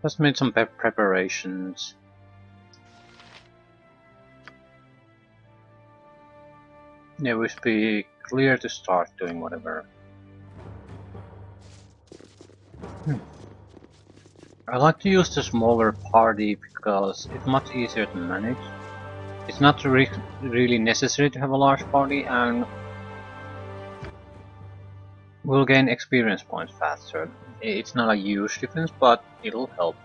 Just made some preparations. Yeah, we should be clear to start doing whatever. I like to use the smaller party because it's much easier to manage. It's not really necessary to have a large party, and we'll gain experience points faster. It's not a huge difference, but it'll help.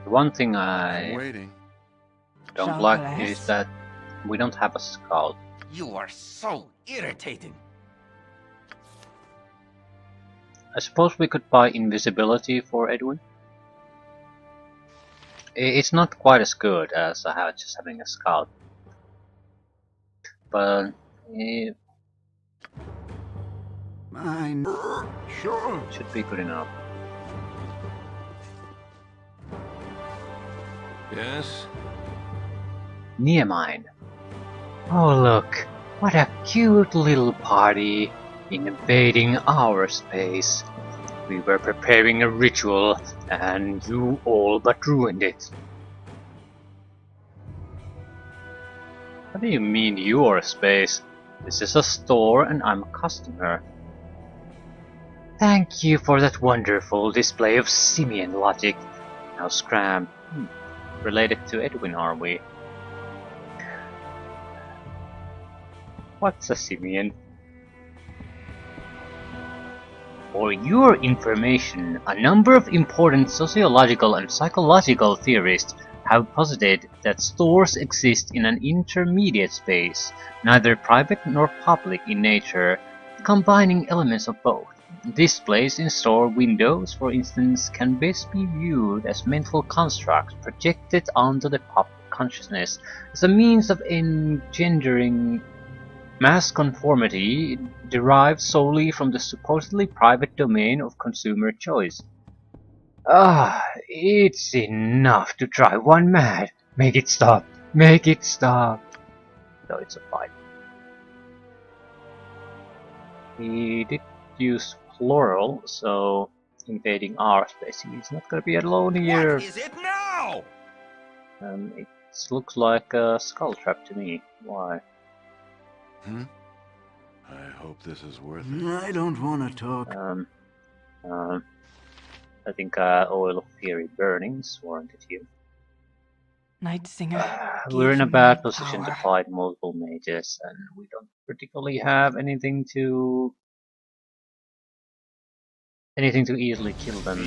The one thing I don't like is that we don't have a scout. You are so irritating. I suppose we could buy invisibility for Edwin. It's not quite as good as just having a scout, but Mine. Sure. Should be good enough. Yes? Near mine. Oh look, what a cute little party invading our space. We were preparing a ritual and you all but ruined it. What do you mean your space? This is a store and I'm a customer. Thank you for that wonderful display of simian logic. Now Scram. Related to Edwin, are we? What's a simian? For your information, a number of important sociological and psychological theorists have posited that stores exist in an intermediate space, neither private nor public in nature, combining elements of both. Displays in store windows, for instance, can best be viewed as mental constructs projected onto the public consciousness as a means of engendering mass conformity derived solely from the supposedly private domain of consumer choice. It's enough to drive one mad. Make it stop. Make it stop. So it's a fight. He did use plural, so invading our space. He's not gonna be alone here. What is it now? It looks like a skull trap to me. Why? I hope this is worth it. I don't want to talk. I think oil of fury burnings warranted you. Night Singer. We're in a bad position to fight multiple mages, and we don't particularly have anything to easily kill them.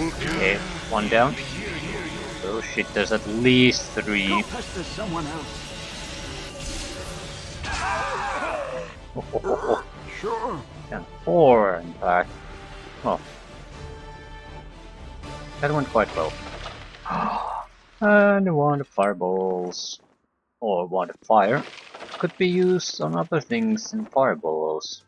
Okay, one down. Oh shit, there's at least 3. Go pester someone else. Sure. And 4, in fact. Oh. That went quite well. And one of fireballs. Or one of fire. Could be used on other things than fireballs.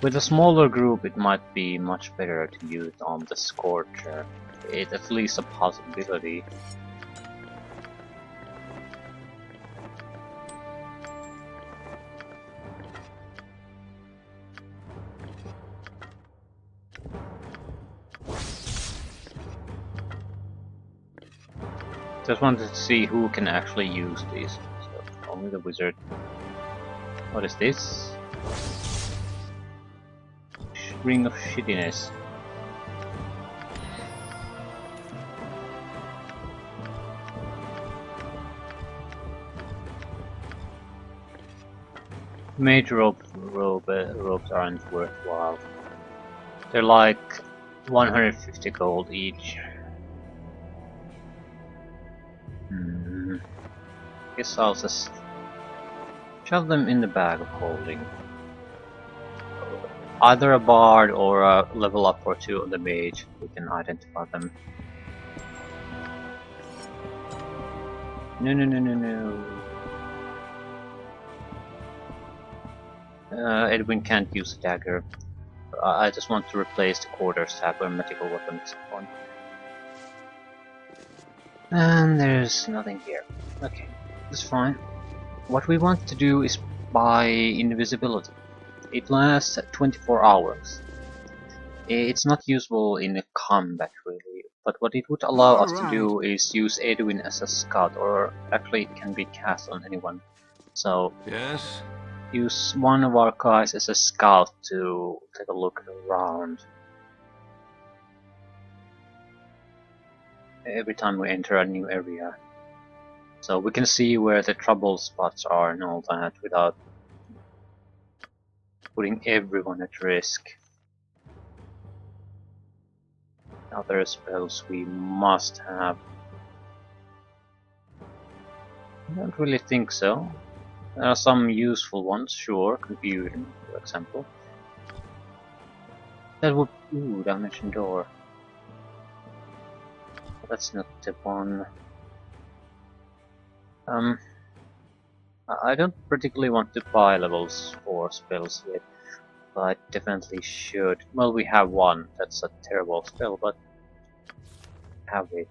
With a smaller group it might be much better to use on the Scorcher. It's at least a possibility. Just wanted to see who can actually use these. So, only the wizard. What is this? Ring of shittiness. Mage ropes aren't worthwhile. They're like 150 gold each. Guess I'll just shove them in the bag of holding. Either a bard or a level up or 2 on the mage, we can identify them. No. Edwin can't use a dagger. I just want to replace the quarterstaff with magical weapon at this point. one. And there's nothing here. Okay, that's fine. What we want to do is buy invisibility. It lasts 24 hours. It's not useful in a combat really, but what it would allow us to do is use Edwin as a scout, or actually it can be cast on anyone. So Yes? use one of our guys as a scout to take a look around. Every time we enter a new area. So we can see where the trouble spots are and all that without putting everyone at risk. Other spells we must have. I don't really think so. There are some useful ones, sure, Confusion, for example. That would... ooh, Dimension Door. That's not the one. I don't particularly want to buy levels 4 spells yet, but I definitely should. Well, we have one, that's a terrible spell, but have it.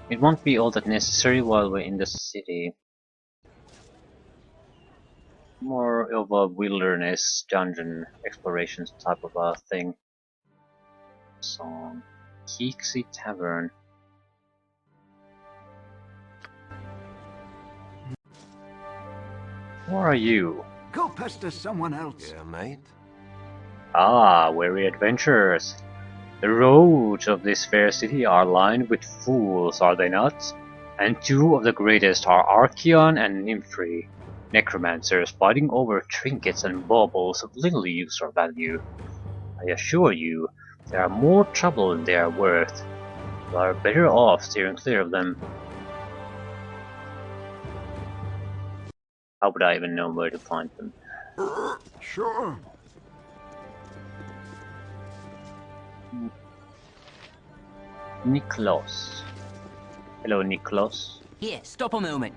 It won't be all that necessary while we're in the city. More of a wilderness dungeon explorations type of a thing. Song. Keeksy Tavern. Who are you? Go pester someone else. Yeah, mate? Ah, weary adventurers. The roads of this fair city are lined with fools, are they not? And two of the greatest are Archeon and Nymphri, necromancers fighting over trinkets and baubles of little use or value. I assure you, they are more trouble than they are worth. You are better off steering clear of them. How would I even know where to find them? Sure. Niklas. Hello, Niklas. Here, stop a moment.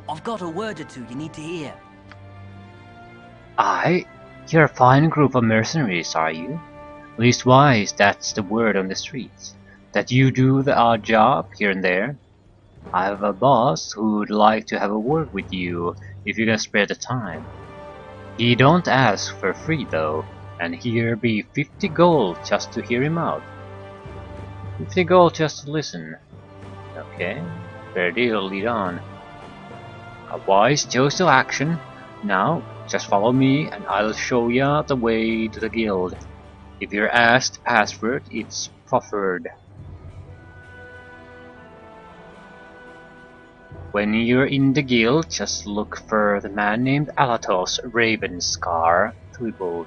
I've got a word or two you need to hear. Aye, you're a fine group of mercenaries, are you? Leastwise, that's the word on the streets. That you do the odd job here and there. I have a boss who'd like to have a word with you if you can spare the time. He don't ask for free though, and here be 50 gold just to hear him out. 50 gold just to listen. Okay, fair deal, lead on. A wise choice of action. Now, just follow me and I'll show ya the way to the guild. If you're asked the password, it's proffered. When you're in the guild, just look for the man named Alatos Ravenscar Thwiebold.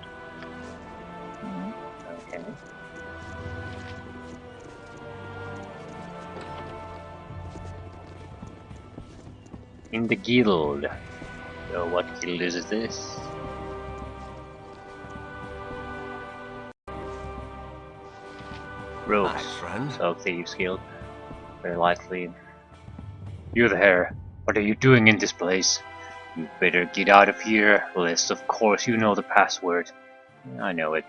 Okay. In the guild. So what guild is this? Rogues. Hi, friend. So Thieves Guild. Very likely. You there, what are you doing in this place? You better get out of here, lest of course you know the password. I know it.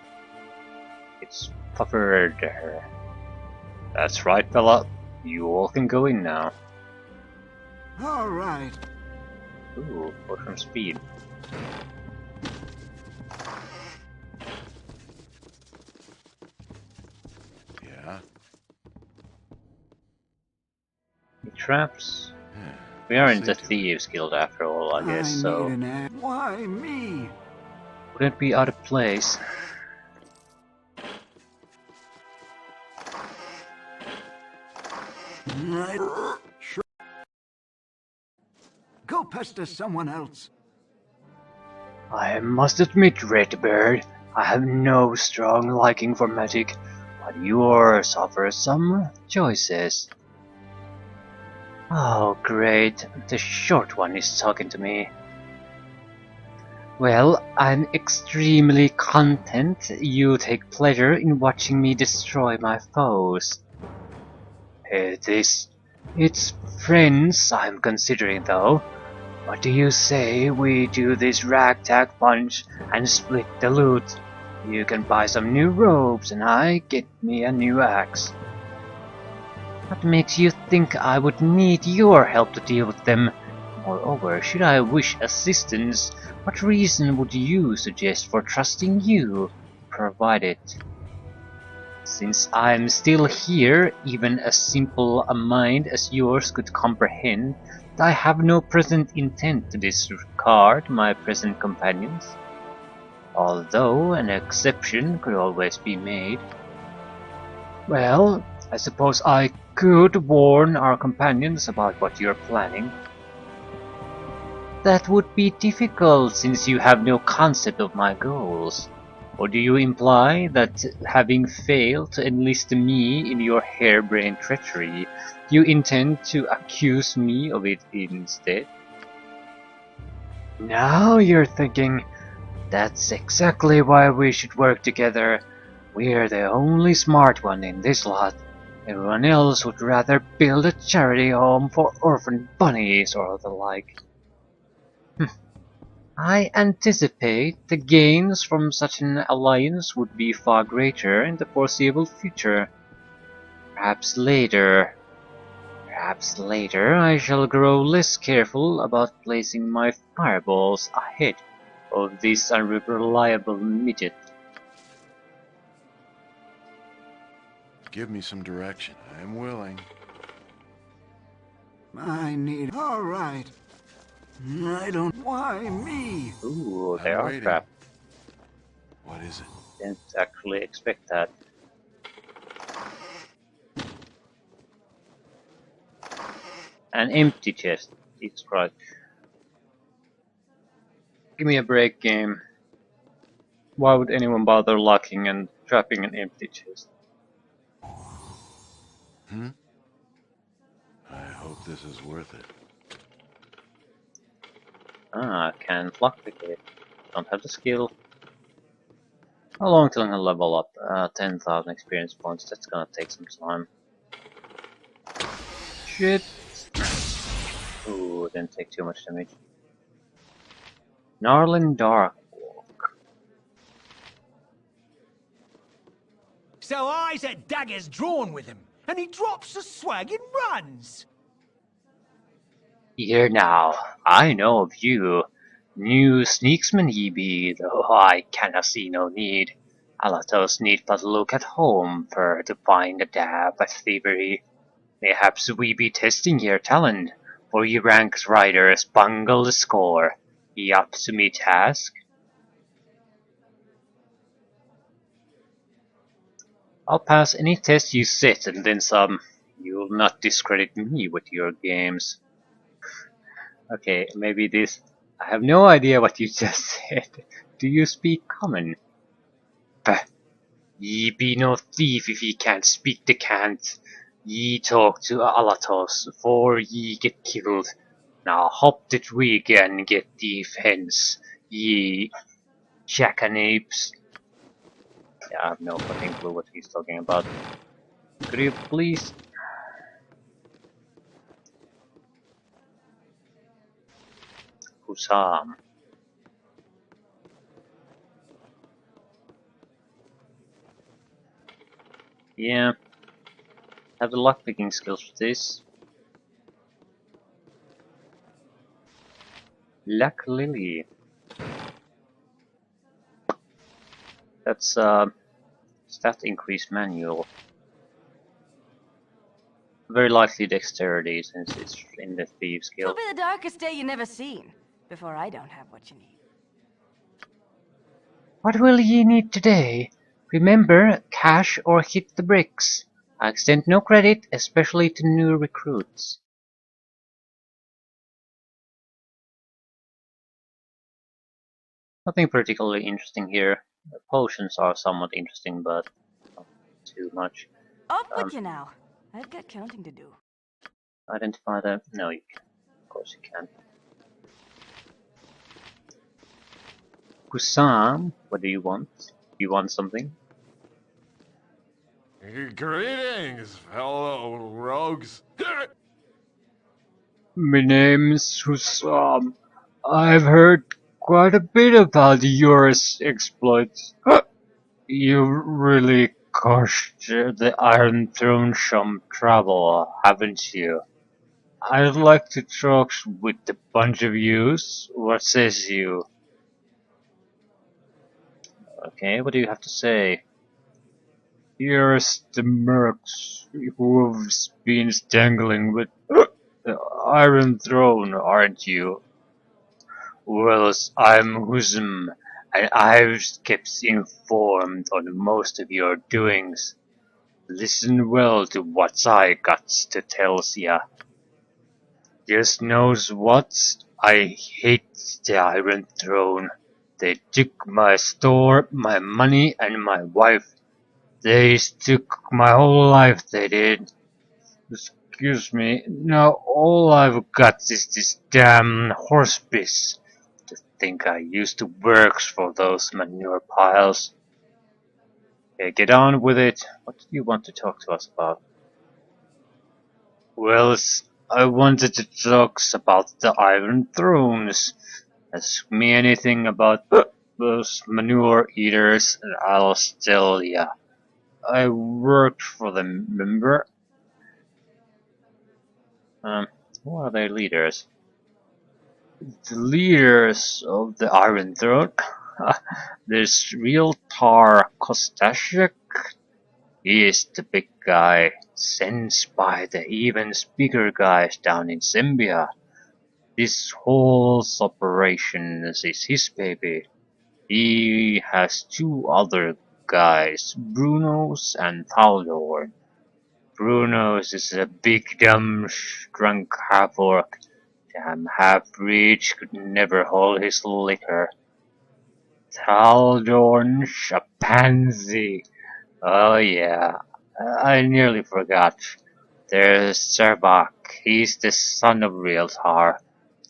It's Puffered. That's right, fella. You all can go in now. All right. Ooh, potion speed. Yeah? Traps. We are in the See to it. Thieves Guild after all, I guess, so need an Why me? wouldn't be out of place. Right. Sure. Go pester someone else. I must admit, Redbird, I have no strong liking for magic, but yours offers some choices. Oh, great, the short one is talking to me. Well, I'm extremely content you take pleasure in watching me destroy my foes. It's friends I'm considering though. What do you say we do this ragtag punch and split the loot? You can buy some new robes and I get me a new axe. What makes you think I would need your help to deal with them? Moreover, should I wish assistance, what reason would you suggest for trusting you, provided? Since I'm still here, even as simple a mind as yours could comprehend, I have no present intent to discard my present companions. Although an exception could always be made. Well, I suppose I could warn our companions about what you're planning. That would be difficult since you have no concept of my goals. Or do you imply that having failed to enlist me in your harebrained treachery, you intend to accuse me of it instead? Now you're thinking, that's exactly why we should work together. We're the only smart one in this lot. Everyone else would rather build a charity home for orphan bunnies or the like. I anticipate the gains from such an alliance would be far greater in the foreseeable future. Perhaps later I shall grow less careful about placing my fireballs ahead of this unreliable midget. Give me some direction. I'm willing. I need. All right. I don't. Why me? Ooh, they I'm are waiting. trapped. What is it? Didn't actually expect that. An empty chest. Jesus Christ. Give me a break, game. Why would anyone bother locking and trapping an empty chest? I hope this is worth it. Ah, can't lockpick it. Don't have the skill. How long till I can level up? 10,000 experience points. That's gonna take some time. Shit. Ooh, didn't take too much damage. Gnarling Dark. So eyes at daggers drawn with him, and he drops the swag and runs. Here now, I know of you. New sneaksman ye be, though I cannot see no need. Alatos need but look at home for to find a dab at thievery. Mayhaps we be testing your talent, for ye ranks riders bungle the score. Ye up to me task? I'll pass any test you set and then some. You'll not discredit me with your games. Okay, maybe this... I have no idea what you just said. Do you speak common? Bah, ye be no thief if ye can't speak the cant. Ye talk to Alatos, for ye get killed. Now hop the twig and get thief hence, ye jackanapes. Yeah, I have no fucking clue what he's talking about. Could you please... Husam. Yeah, have the lockpicking skills for this. Luck Lily. That's stat increase manual. Very likely dexterity since it's in the Thieves It'll skill. be the darkest day you never seen before I don't have what you need. What will ye need today? Remember, cash or hit the bricks. I extend no credit, especially to new recruits. Nothing particularly interesting here. The potions are somewhat interesting, but not too much. Up with you now. I've got counting to do. Identify the... No, you can. Of course you can. Kusam, what do you want? You want something? Greetings, fellow rogues. My name's Husam. I've heard quite a bit about your exploits. You really cost the Iron Throne some trouble, haven't you? I'd like to talk with a bunch of yous. What says you? Okay, what do you have to say? Here's the mercs who've been dangling with the Iron Throne, aren't you? Well, I'm Huzum, and I've kept informed on most of your doings. Listen well to what I got to tell ya. Just knows what? I hate the Iron Throne. They took my store, my money, and my wife. They took my whole life, they did. Excuse me, now all I've got is this damn horse piss. To think I used to work for those manure piles. Okay, get on with it. What do you want to talk to us about? Well, I wanted to talk about the Iron Thrones. Ask me anything about those manure eaters, and I'll tell ya. I worked for them, remember? Who are their leaders? The leaders of the Iron Throne? There's real Tar Kostashek. He is the big guy, sent by the even bigger guys down in Zambia. This whole operation is his baby. He has two other guys, Bruno's and Baldur. Bruno's is a big dumb drunk half-orc. Damn half-breed could never hold his liquor. Taldorn's a pansy. Oh yeah, I nearly forgot. There's Zerbak. He's the son of real Tar.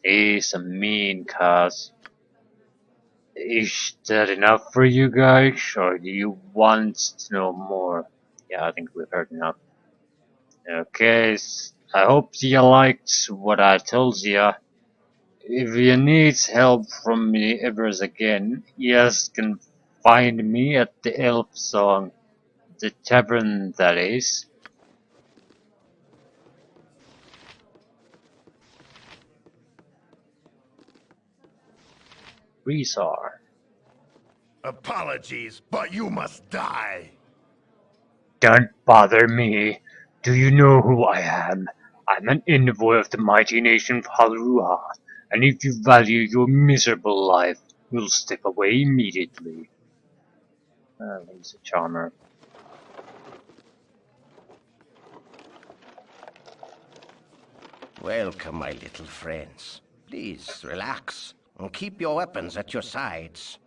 He's a mean cuz. Is that enough for you guys, or do you want to know more? Yeah, I think we've heard enough. Okay, I hope you liked what I told you. If you need help from me ever again, you can find me at the Elf Song, the tavern that is. Resar. Apologies, but you must die. Don't bother me. Do you know who I am? I'm an envoy of the mighty nation of Halruha, and if you value your miserable life, you'll step away immediately. He's a charmer. Welcome, my little friends. Please relax and keep your weapons at your sides.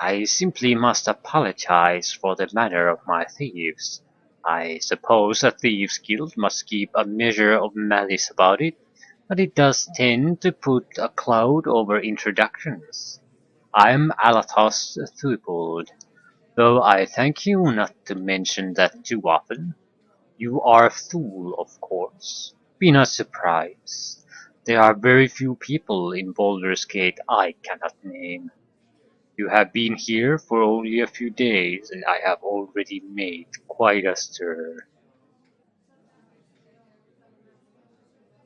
I simply must apologize for the manner of my thieves. I suppose a thieves' guild must keep a measure of malice about it, but it does tend to put a cloud over introductions. I'm Alatos Thupald, though I thank you not to mention that too often. You are a fool, of course. Be not surprised. There are very few people in Baldur's Gate I cannot name. You have been here for only a few days, and I have already made quite a stir.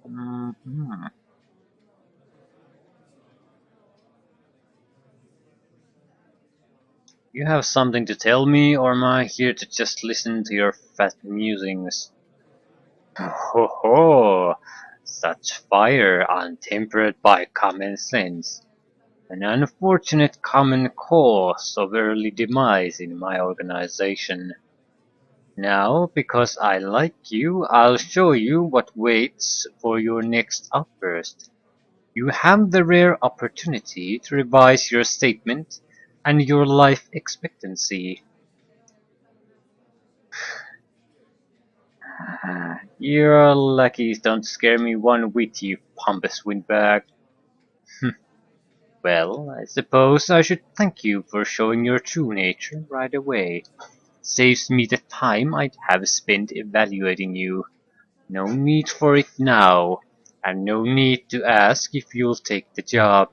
Mhm. You have something to tell me, or am I here to just listen to your fat musings? Ho ho! Such fire untempered by common sense. An unfortunate common cause of early demise in my organization. Now, because I like you, I'll show you what waits for your next outburst. You have the rare opportunity to revise your statement and your life expectancy. Your lackeys don't scare me one whit, you pompous windbag. Well, I suppose I should thank you for showing your true nature right away. Saves me the time I'd have spent evaluating you. No need for it now, and no need to ask if you'll take the job.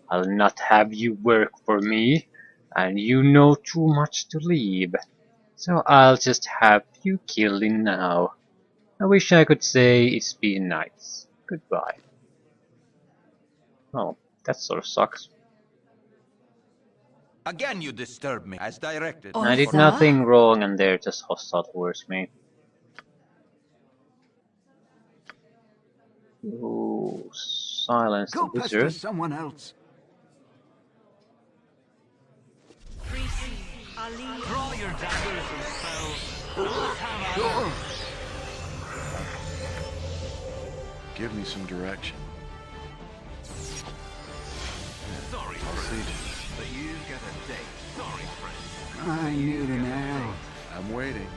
I'll not have you work for me, and you know too much to leave. So I'll just have you killed in now. I wish I could say it's been nice. Goodbye. Oh, that sort of sucks. Again you disturb me, as directed. I did Saga? nothing wrong and they're just hostile towards me. Ooh, silence the Go pester wizard. someone else. Draw your daggers and spells. Sure. Give me some direction. Sorry, I'll see to but you get a date. Sorry, friend. I need an L. I'm waiting.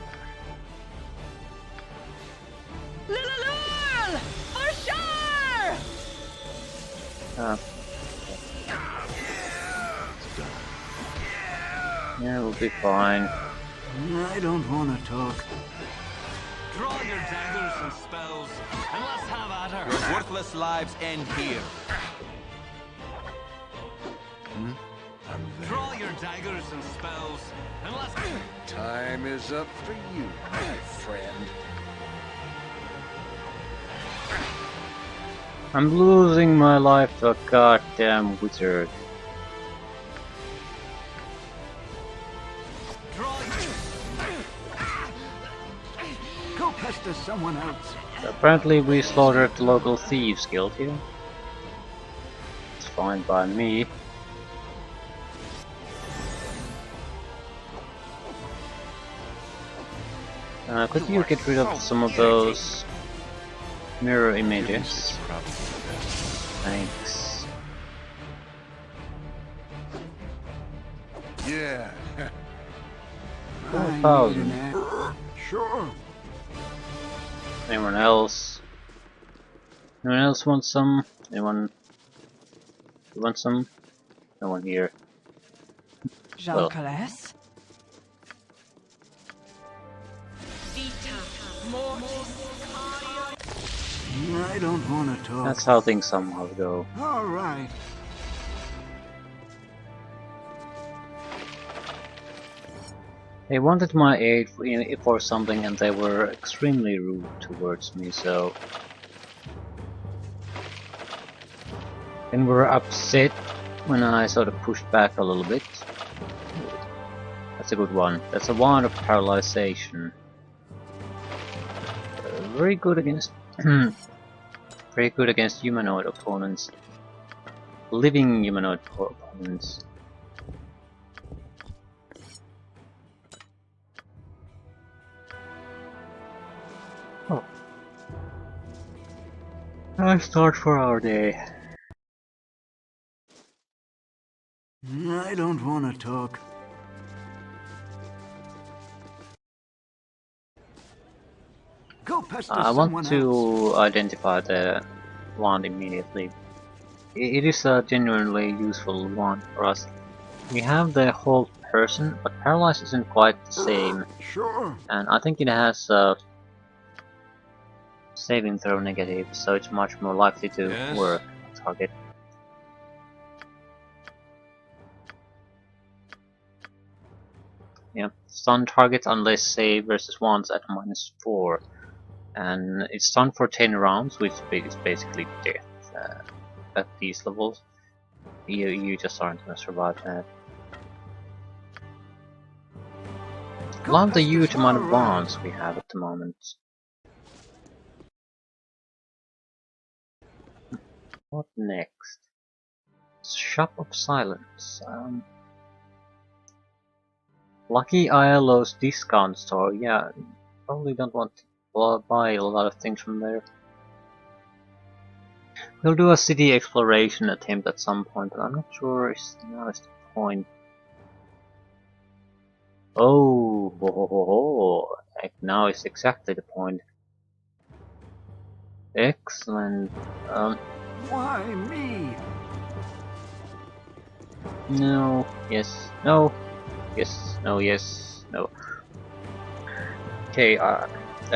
For sure! Yeah, we'll be fine. I don't want to talk. Draw your daggers and spells, and let's have at her. Your worthless lives end here. I'm there. Draw your daggers and spells, and let's... Time is up for you, my friend. I'm losing my life to a goddamn wizard. Draw Go pester someone else. Apparently we slaughtered the local Thieves guild here. It's fine by me. Could you get rid of some of those mirror images? It's probably the best. Thanks. Yeah. I need 4,000. an L. Sure. Anyone else? Anyone else want some? Anyone? You want some? No one here. Jean Well. Calais? I don't want to talk. That's how things somehow go. All right. They wanted my aid for something and they were extremely rude towards me, so... And were upset when I sort of pushed back a little bit. That's a good one. That's a wand of paralyzation. Very good against... very good against humanoid opponents. Living humanoid opponents. Oh. Nice start for our day. I don't want to talk. Go pester I someone want else. to identify the wand immediately. It is a genuinely useful wand for us. We have the whole person, but paralyzed isn't quite the same, Sure. and I think it has a saving throw negative, so it's much more likely to Yes. work on target. Yeah, stun targets unless save versus wands at -4. And it's stunned for 10 rounds, which is basically death at these levels. You just aren't gonna survive that. Love the huge amount of wands we have at the moment. What next? Shop of Silence. Lucky ILO's discount store. Yeah, probably don't want to buy a lot of things from there. We'll do a city exploration attempt at some point, but I'm not sure if now is the point. Oh, ho, ho, ho, ho. Now is exactly the point. Excellent. Why me? No, yes, no, yes, no, yes, no. Okay, I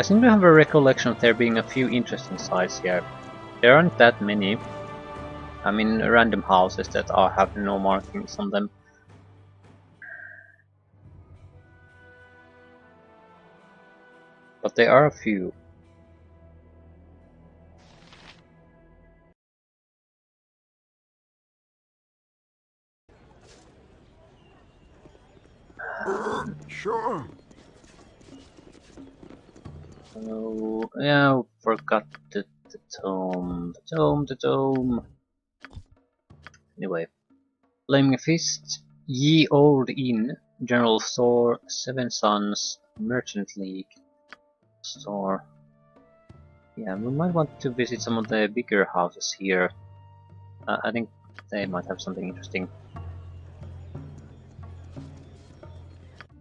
seem to have a recollection of there being a few interesting sites here. There aren't that many. I mean, random houses that have no markings on them. But there are a few. Sure. Oh, yeah, forgot the tome. The tome. Anyway. Flaming Fist, Ye Old Inn, General Store, Seven Sons, Merchant League, Store. Yeah, we might want to visit some of the bigger houses here. I think they might have something interesting.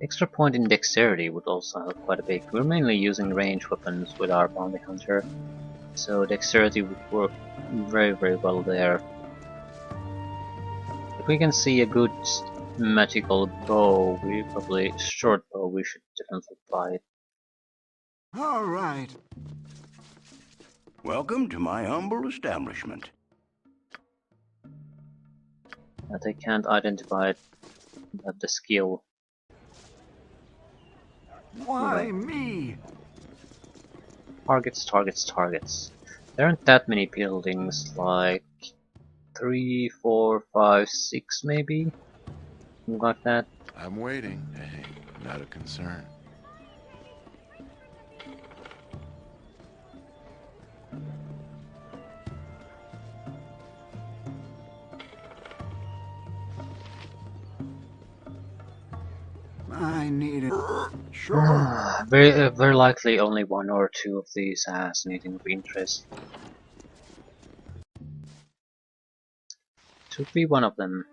Extra point in dexterity would also help quite a bit. We're mainly using ranged weapons with our bounty hunter, so dexterity would work very well there. If we can see a good magical bow, short bow, we should definitely buy it. All right. Welcome to my humble establishment. They can't identify it at the skill. Why me? Targets. There aren't that many buildings, like 3, 4, 5, 6 maybe? Something like that. I'm waiting. Hey, not a concern. I need it. Sure. Very likely only one or two of these has anything of interest. Should be one of them.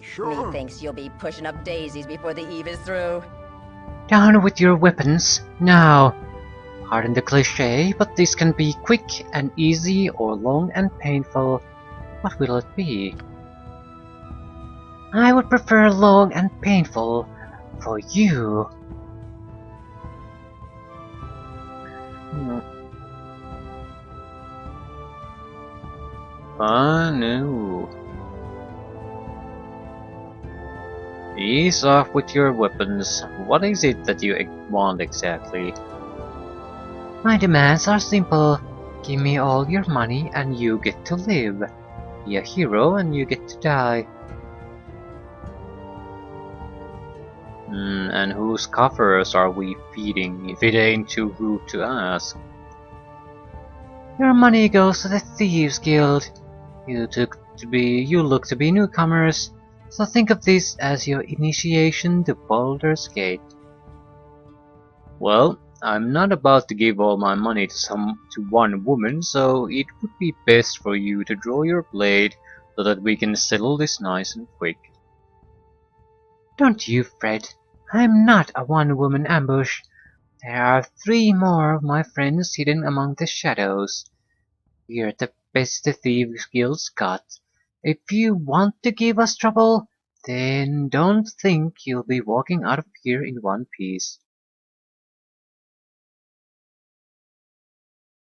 Sure. Methinks you'll be pushing up daisies before the eve is through. Down with your weapons, now! Pardon the cliché, but this can be quick and easy or long and painful. What will it be? I would prefer long and painful for you. No. Ease off with your weapons. What is it that you want exactly? My demands are simple. Give me all your money and you get to live. Be a hero and you get to die. And whose coffers are we feeding, if it ain't too rude to ask? Your money goes to the Thieves Guild. You look to be newcomers, so think of this as your initiation to Baldur's Gate. Well, I'm not about to give all my money to one woman, so it would be best for you to draw your blade so that we can settle this nice and quick. Don't you fret. I'm not a one-woman ambush. There are 3 more of my friends hidden among the shadows. We're the best the Thieves Guild's got. If you want to give us trouble, then don't think you'll be walking out of here in one piece.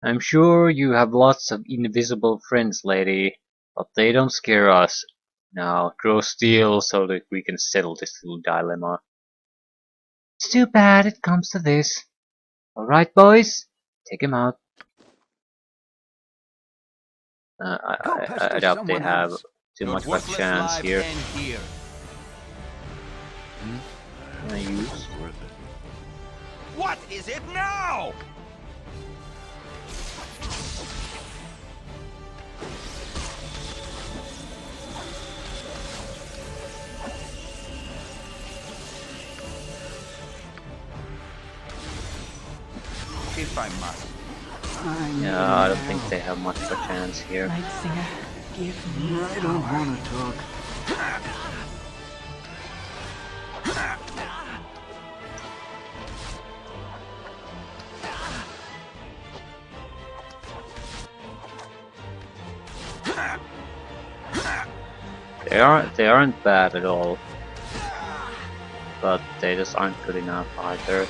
I'm sure you have lots of invisible friends, lady, but they don't scare us. Now, draw steel so that we can settle this little dilemma. It's too bad it comes to this. Alright, boys, take him out. I doubt they have too much of a chance here. Can I use? Worth it. What is it now? If I must. Yeah, I don't think they have much of a chance here. Night Singer, give me. I don't want to talk. They aren't bad at all, but they just aren't good enough either.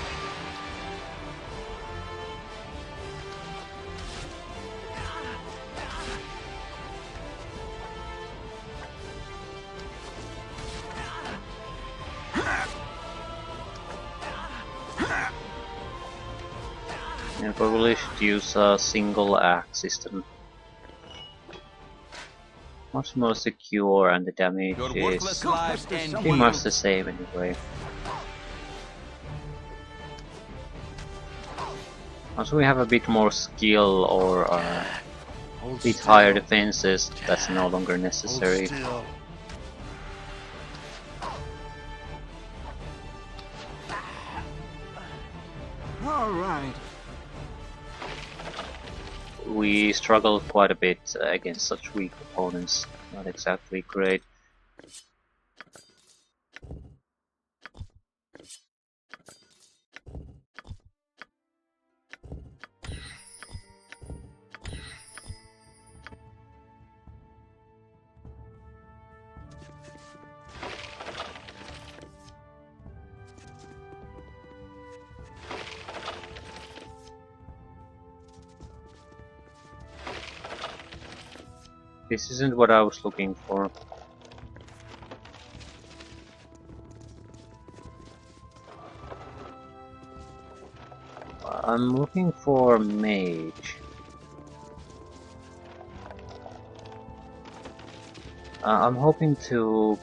Yeah, probably should use a single axe system. Much more secure, and the damage Your is worthless lives end pretty here. much the same anyway. Also, we have a bit more skill or a Hold bit still. higher defenses. That's no longer Hold necessary. still. All right. We struggled quite a bit against such weak opponents. Not exactly great. This isn't what I was looking for. I'm looking for mage. I'm hoping to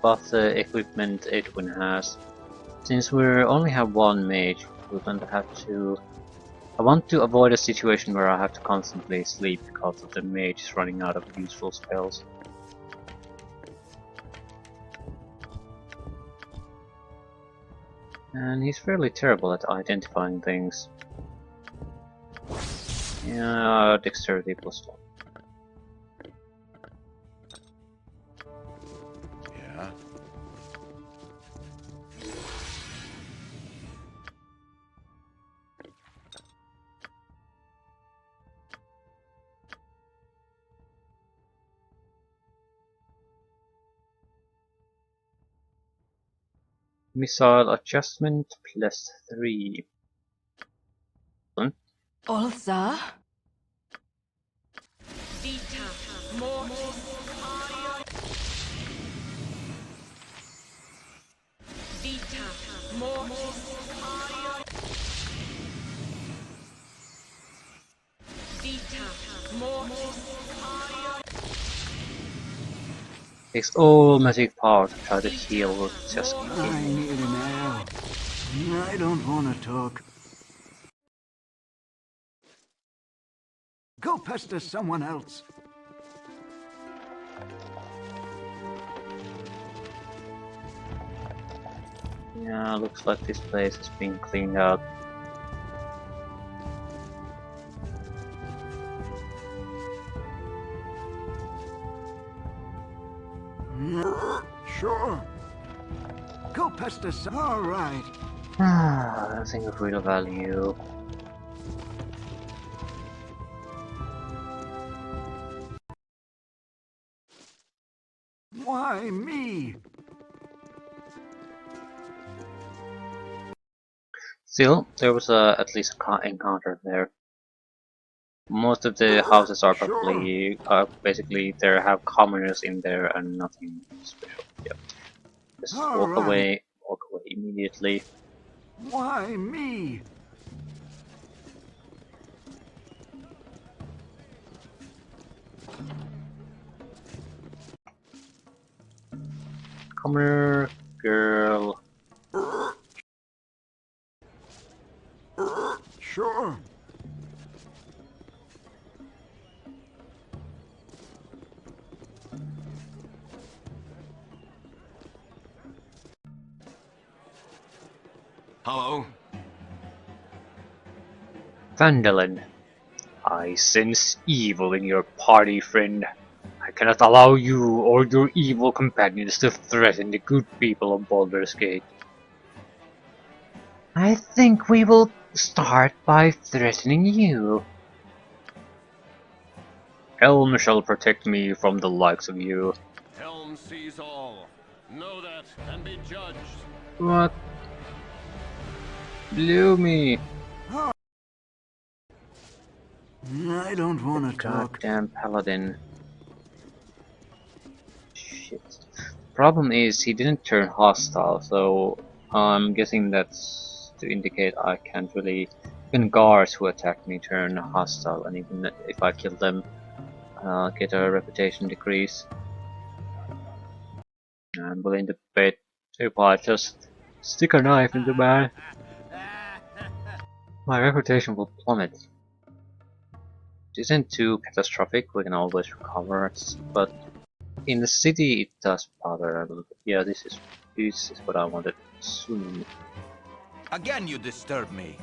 buff the equipment Edwin has. Since we only have one mage, we're going to have to... I want to avoid a situation where I have to constantly sleep because of the mage is running out of useful spells. And he's fairly terrible at identifying things. Yeah, dexterity +1. Yeah. Missile adjustment +3. Ulsa? Takes all magic power to try to heal just I need an arrow. I don't want to talk. Go pester someone else. Yeah, looks like this place has been cleaned out. Sure. Go pester some. All right. Nothing of real value. Why me? Still, there was at least an encounter there. Most of the houses are probably basically they have commoners in there and nothing special. Yep. Just All walk right. away immediately. Why me? Commoner girl. Sure. Hello? Vandalin. I sense evil in your party, friend. I cannot allow you or your evil companions to threaten the good people of Baldur's Gate. I think we will start by threatening you. Helm shall protect me from the likes of you. Helm sees all. Know that and be judged. What? Blew me. I don't want to talk. Goddamn paladin. Shit. Problem is, he didn't turn hostile, so I'm guessing that's to indicate I can't really. Even guards who attack me turn hostile, and even if I kill them, get a reputation decrease. I'm willing to bet if I just stick a knife into man, my reputation will plummet. It isn't too catastrophic, we can always recover, but in the city it does bother a little bit. Yeah, this is what I wanted soon. Again, you disturb me.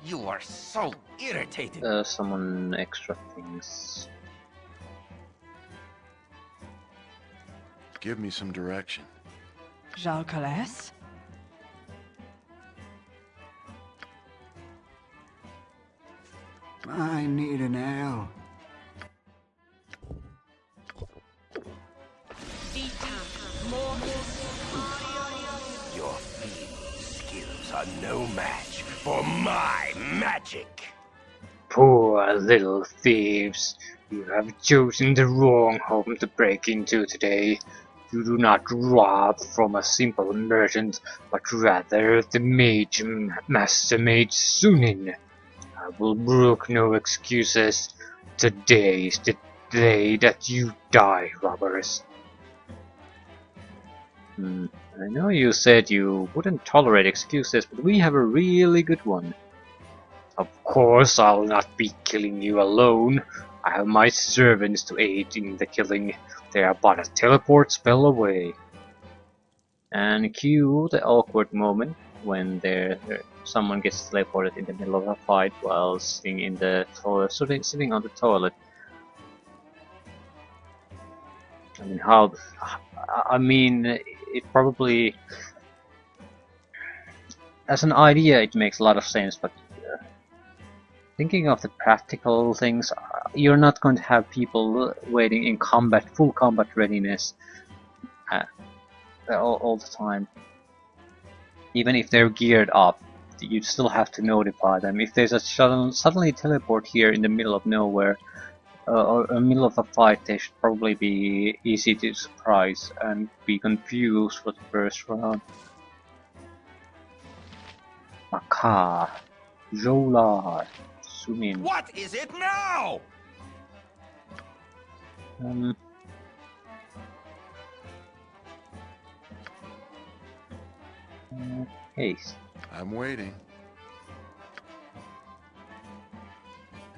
You are so irritating. Summon extra things. Give me some direction. Jalcales? I need an ale. Your fiendly skills are no match for my magic. Poor little thieves, you have chosen the wrong home to break into today. You do not rob from a simple merchant, but rather the mage, Master Mage Sunin. I will brook no excuses. Today is the day that you die, robbers. I know you said you wouldn't tolerate excuses, but we have a really good one. Of course, I'll not be killing you alone. I have my servants to aid in the killing. They are but a teleport spell away. And cue the awkward moment when someone gets teleported in the middle of a fight while sitting in the toilet, sitting on the toilet. I mean, how? I mean, it probably, as an idea, it makes a lot of sense, but thinking of the practical things, you're not going to have people waiting in combat, full combat readiness all the time. Even if they're geared up, you still have to notify them. If there's a suddenly teleport here in the middle of nowhere, or in the middle of a fight, they should probably be easy to surprise and be confused for the first round. Makar, Jolar, Sumin. What is it now? Haste. I'm waiting.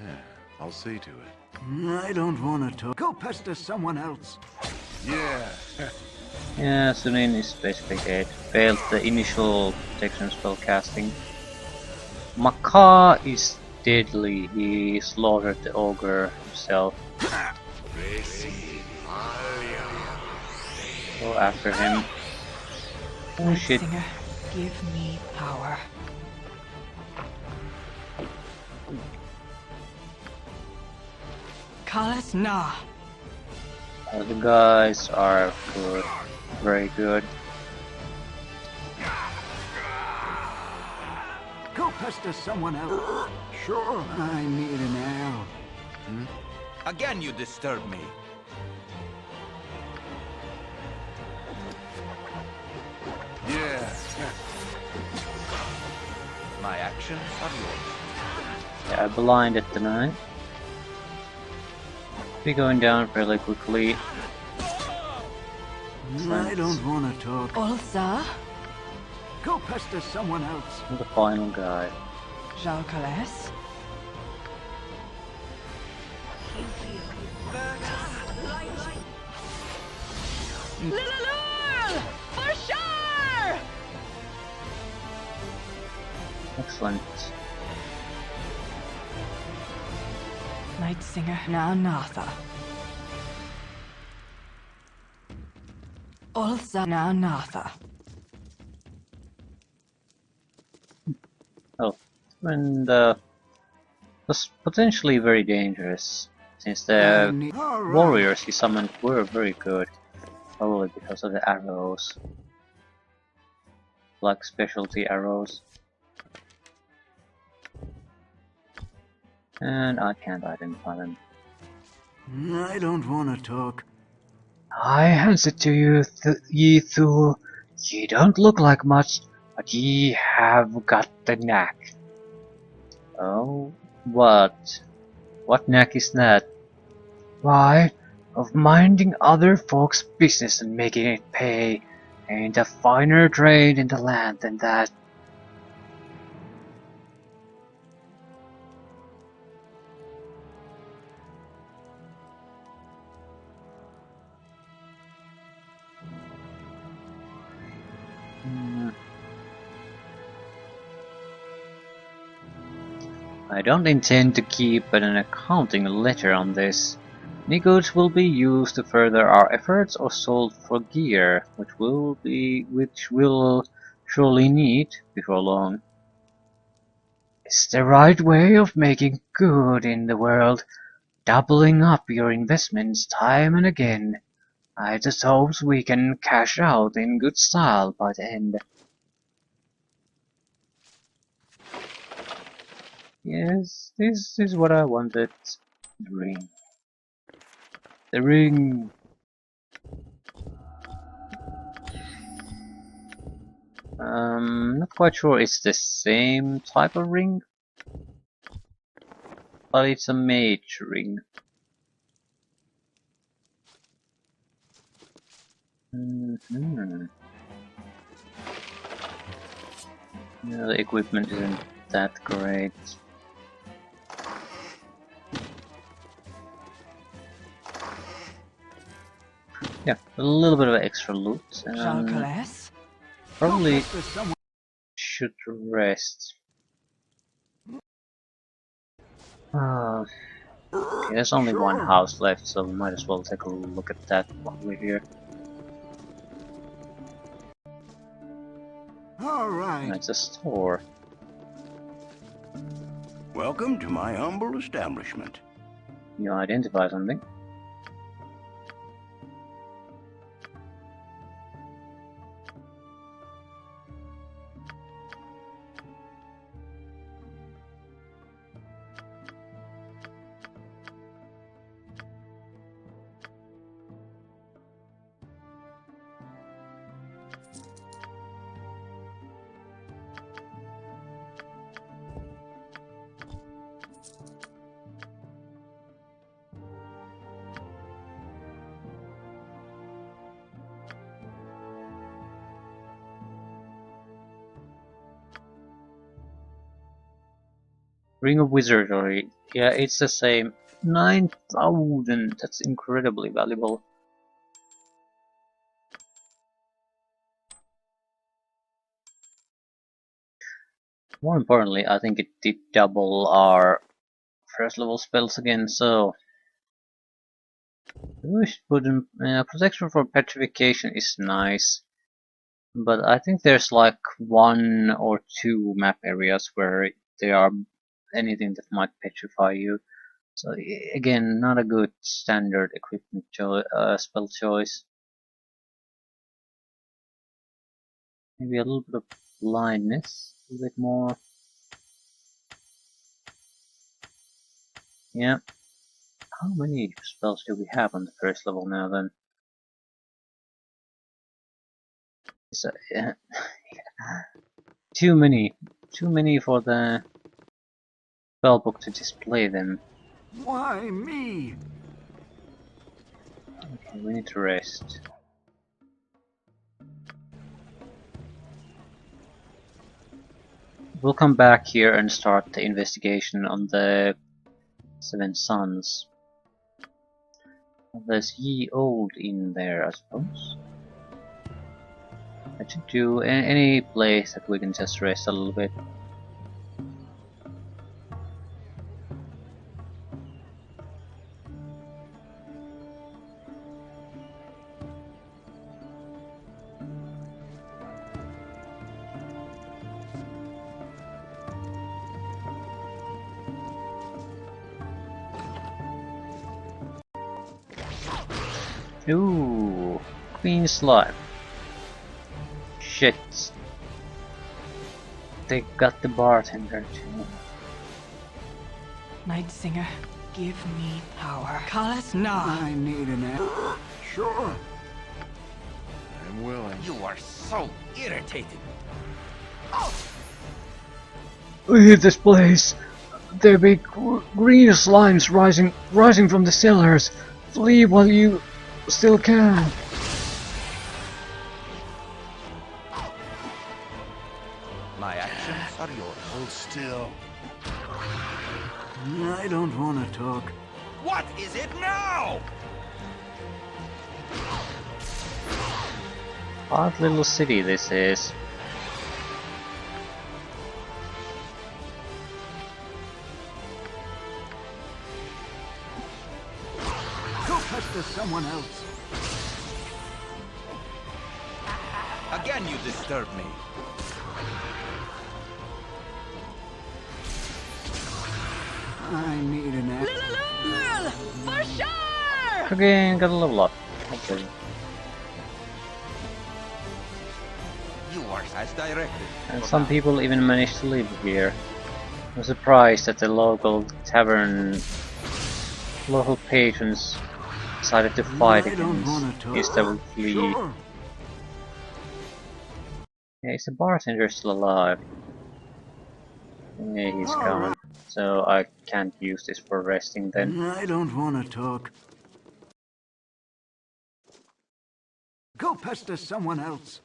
Yeah, I'll see to it. I don't want to talk. Go pester someone else. Yeah. Yeah, Sunin is basically dead. Failed the initial protection spell casting. Makar is deadly. He slaughtered the ogre himself. Go after him. Oh shit. Singer, give me power. Kalas na. The guys are good. Very good. Go pester someone else. Sure. I need an ale. Again, you disturb me. Yeah. My actions are yours. Yeah, blinded tonight. Be going down fairly quickly. I don't want to talk. Ulsa, Go pester someone else. The final guy. Jalcales. Lilalul! For sure! Excellent. Night Singer na Natha. Ulsa na Natha. Oh, and was potentially very dangerous, since I the need. All right. warriors he summoned were very good, probably because of the arrows, like specialty arrows. And I can't identify them. I don't want to talk. I hands it to you, ye Thule. Ye don't look like much, but ye have got the knack. Oh, what? What knack is that? Why, of minding other folks' business and making it pay. Ain't a finer trade in the land than that. I don't intend to keep an accounting ledger on this. Any goods will be used to further our efforts or sold for gear, which we'll surely need before long. It's the right way of making good in the world, doubling up your investments time and again. I just hope we can cash out in good style by the end. Yes, this is what I wanted. The ring. The ring. Not quite sure it's the same type of ring, but it's a mage ring. Yeah, the equipment isn't that great. Yeah, a little bit of extra loot, and probably should rest. Okay, there's only one house left, so we might as well take a look at that while we're here. All right. And it's a store. Welcome to my humble establishment. You identify something? Ring of Wizardry. Yeah, it's the same. 9,000. That's incredibly valuable. More importantly, I think it did double our first level spells again, so we should put in, protection for petrification is nice, but I think there's like 1 or 2 map areas where there are anything that might petrify you. So again, not a good standard equipment spell choice. Maybe a little bit of blindness, a bit more. Yeah. How many spells do we have on the first level now then? So, too many. Too many for the spellbook to display them. Why me? Okay, we need to rest. We'll come back here and start the investigation on the 7 Sons. There's Ye Old in there, I suppose. I should do any place that we can just rest a little bit. Ooh, Queen Slime. Shit. They got the bartender too. Night Singer, give me power. Call us now. I need an Sure. I'm willing. You are so irritating. We hit this place. There be green slimes rising from the cellars. Flee while you still can. My actions are yours. Hold still. I don't want to talk. What is it now? Odd little city this is. Go pester someone else. Again, you disturb me. I need an For sure! Okay, got a level up. Okay. You are as directed. And some people even managed to live here. I'm surprised that the local patrons decided to fight I don't wanna against talk. instead of flee. Sure. Yeah, is the bartender still alive? Yeah, he's gone. So I can't use this for resting then. I don't want to talk. Go pester someone else.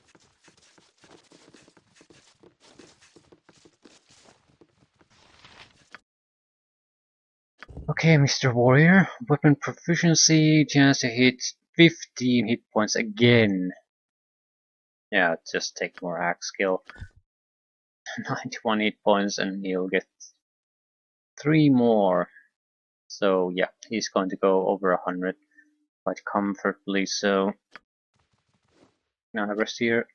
Okay, Mr. Warrior. Weapon proficiency, chance to hit 15 hit points again. Yeah, just take more axe skill. 91 hit points and he'll get 3 more. So yeah, he's going to go over 100 quite comfortably. So now I rest here.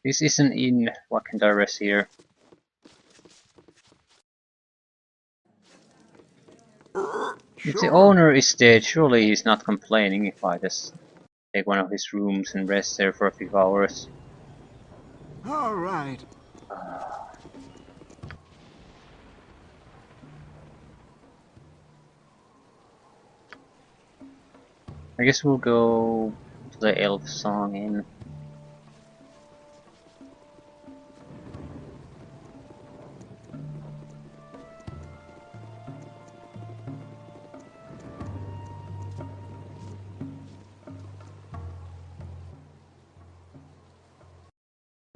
This is an inn. What can I rest here? If the owner is dead, surely he's not complaining if I just take one of his rooms and rest there for a few hours. All right. I guess we'll go to the Elf Song Inn.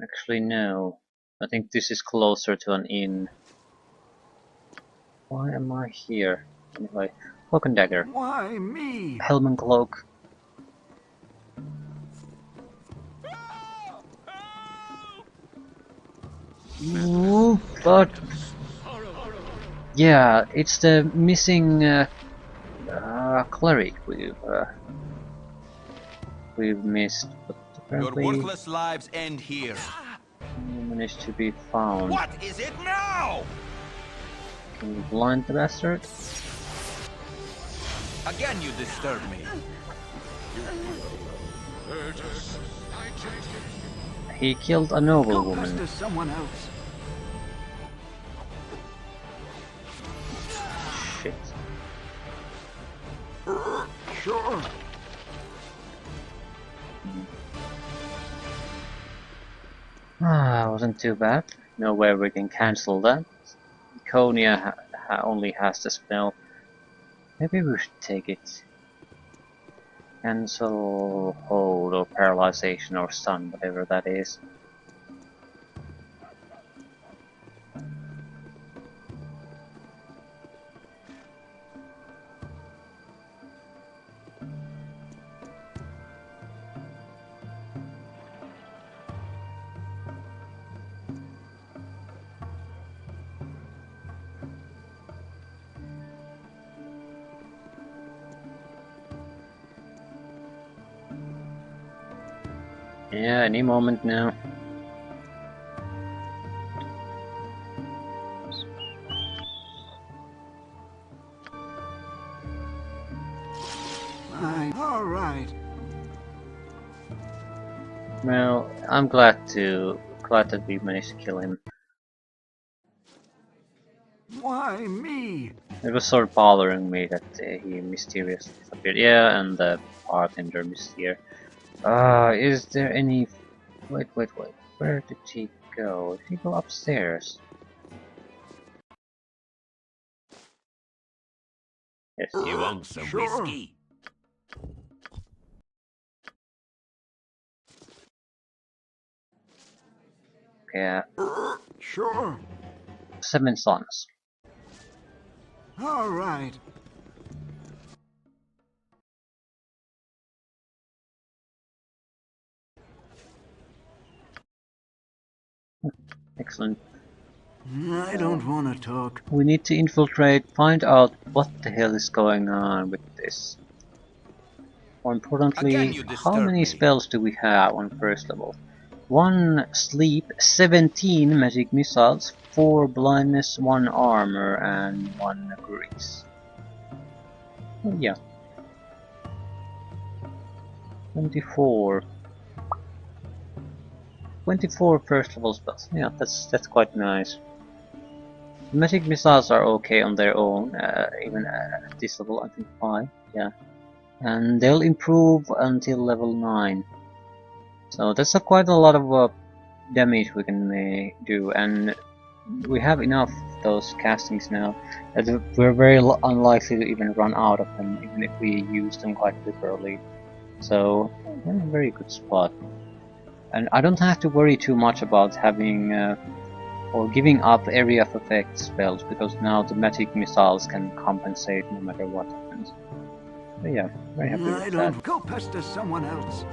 Actually, no. I think this is closer to an inn. Why am I here? Anyway, Cloak and Dagger. Why me? Helm and Cloak. Ooh, but yeah, it's the missing cleric we've missed, but Your apparently worthless lives end here. he managed to be found. What is it now? Can you blind the bastard? Again, you disturb me. He killed a noble Go woman. pester someone else. Shit. Sure. Ah, wasn't too bad. Nowhere we can cancel that. Konya only has the spell. Maybe we should take it. Cancel, hold, or paralyzation, or stun, whatever that is. Yeah, any moment now. Well, I'm glad that we managed to kill him. Why me? It was sort of bothering me that he mysteriously disappeared. Yeah, and the bartender is here. Is there any... Wait. Where did he go? Did he go upstairs? Yes. You want some Sure. whiskey? Yeah. Sure. 7 sons. All right. Excellent. I don't want to talk. We need to infiltrate, find out what the hell is going on with this. More Again, importantly, you how disturb many me. spells do we have on first level? 1 sleep, 17 magic missiles, 4 blindness, 1 armor, and 1 grease. Oh, yeah. 24. 24 first level spells. Yeah, that's quite nice. Magic missiles are okay on their own, even at this level, I think 5. Yeah. And they'll improve until level 9. So that's quite a lot of damage we can do, and we have enough of those castings now that we're very unlikely to even run out of them, even if we use them quite liberally. So we're in a very good spot. And I don't have to worry too much about having or giving up area of effect spells, because now the magic missiles can compensate no matter what happens. So yeah, very happy I with don't. that. Go pester someone else.